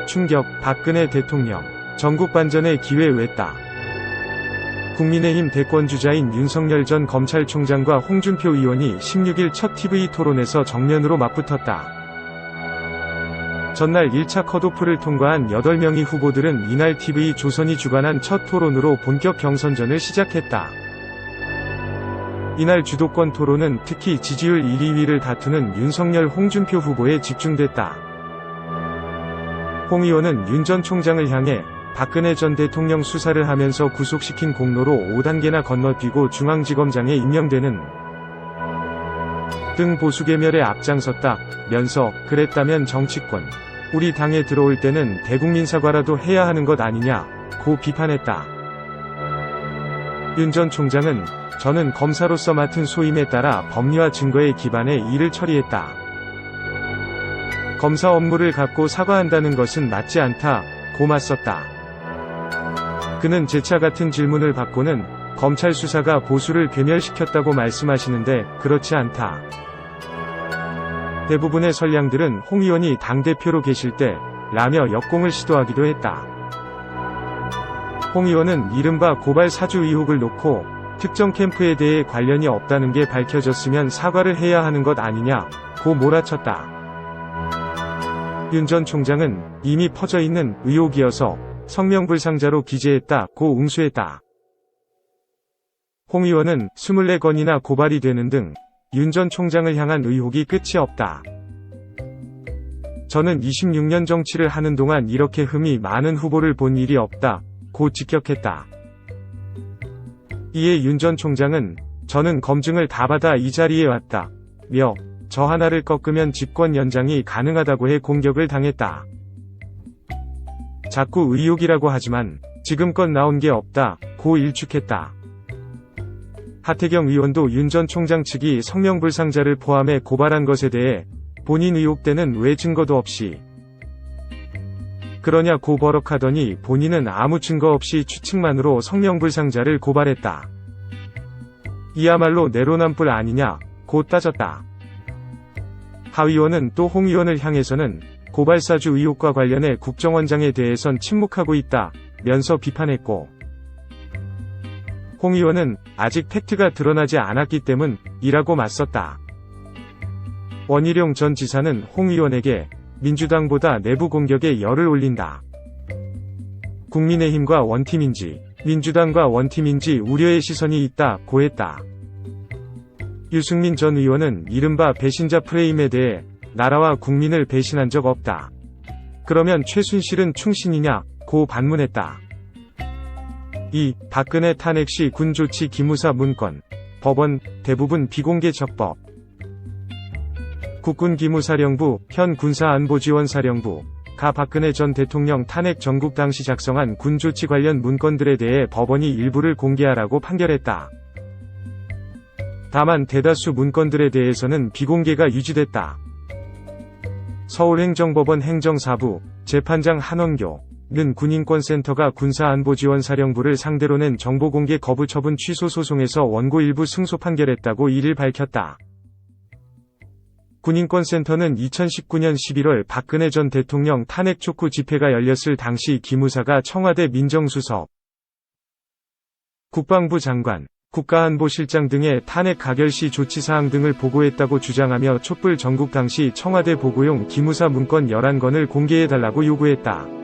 충격, 박근혜 대통령. 전국 반전의 기회 웻다. 국민의힘 대권주자인 윤석열 전 검찰총장과 홍준표 의원이 16일 첫 TV 토론에서 정면으로 맞붙었다. 전날 1차 컷오프를 통과한 8명의 후보들은 이날 TV 조선이 주관한 첫 토론으로 본격 경선전을 시작했다. 이날 주도권 토론은 특히 지지율 1, 2위를 다투는 윤석열, 홍준표 후보에 집중됐다. 홍 의원은 윤 전 총장을 향해 박근혜 전 대통령 수사를 하면서 구속시킨 공로로 5단계나 건너뛰고 중앙지검장에 임명되는 등 보수괴멸에 앞장섰다 면서 그랬다면 정치권, 우리 당에 들어올 때는 대국민 사과라도 해야 하는 것 아니냐 고 비판했다. 윤 전 총장은 저는 검사로서 맡은 소임에 따라 법리와 증거에 기반해 일을 처리했다. 검사 업무를 갖고 사과한다는 것은 맞지 않다 고 맞섰다. 그는 재차 같은 질문을 받고는 검찰 수사가 보수를 괴멸시켰다고 말씀하시는데 그렇지 않다. 대부분의 선량들은 홍 의원이 당대표로 계실 때 라며 역공을 시도하기도 했다. 홍 의원은 이른바 고발 사주 의혹을 놓고 특정 캠프에 대해 관련이 없다는 게 밝혀졌으면 사과를 해야 하는 것 아니냐 고 몰아쳤다. 윤 전 총장은 이미 퍼져있는 의혹이어서 성명불상자로 기재했다 고 응수했다. 홍 의원은 24건이나 고발이 되는 등 윤 전 총장을 향한 의혹이 끝이 없다. 저는 26년 정치를 하는 동안 이렇게 흠이 많은 후보를 본 일이 없다 고 직격했다. 이에 윤 전 총장은 저는 검증을 다 받아 이 자리에 왔다 며 저 하나를 꺾으면 집권 연장이 가능하다고 해 공격을 당했다. 자꾸 의혹이라고 하지만 지금껏 나온 게 없다 고 일축했다. 하태경 의원도 윤 전 총장 측이 성명불상자를 포함해 고발한 것에 대해 본인 의혹 때는 왜 증거도 없이 그러냐고 버럭하더니 본인은 아무 증거 없이 추측만으로 성명불상자를 고발했다. 이야말로 내로남불 아니냐고 따졌다. 하 의원은 또 홍 의원을 향해서는 고발사주 의혹과 관련해 국정원장에 대해선 침묵하고 있다 면서 비판했고, 홍 의원은 아직 팩트가 드러나지 않았기 때문이라고 맞섰다. 원희룡 전 지사는 홍 의원에게 민주당보다 내부 공격에 열을 올린다. 국민의힘과 원팀인지 민주당과 원팀인지 우려의 시선이 있다 고했다. 유승민 전 의원은 이른바 배신자 프레임에 대해 나라와 국민을 배신한 적 없다. 그러면 최순실은 충신이냐 고 반문했다. 이 박근혜 탄핵 시 군 조치 기무사 문건, 법원, 대부분 비공개 적법. 국군기무사령부, 현 군사안보지원사령부, 가 박근혜 전 대통령 탄핵 전국 당시 작성한 군조치 관련 문건들에 대해 법원이 일부를 공개하라고 판결했다. 다만 대다수 문건들에 대해서는 비공개가 유지됐다. 서울행정법원 행정사부, 재판장 한원교는 군인권센터가 군사안보지원사령부를 상대로 낸 정보공개 거부 처분 취소 소송에서 원고 일부 승소 판결했다고 1일 밝혔다. 군인권센터는 2019년 11월 박근혜 전 대통령 탄핵 촉구 집회가 열렸을 당시 기무사가 청와대 민정수석, 국방부 장관, 국가안보실장 등의 탄핵 가결시 조치사항 등을 보고했다고 주장하며 촛불 전국 당시 청와대 보고용 기무사 문건 11건을 공개해달라고 요구했다.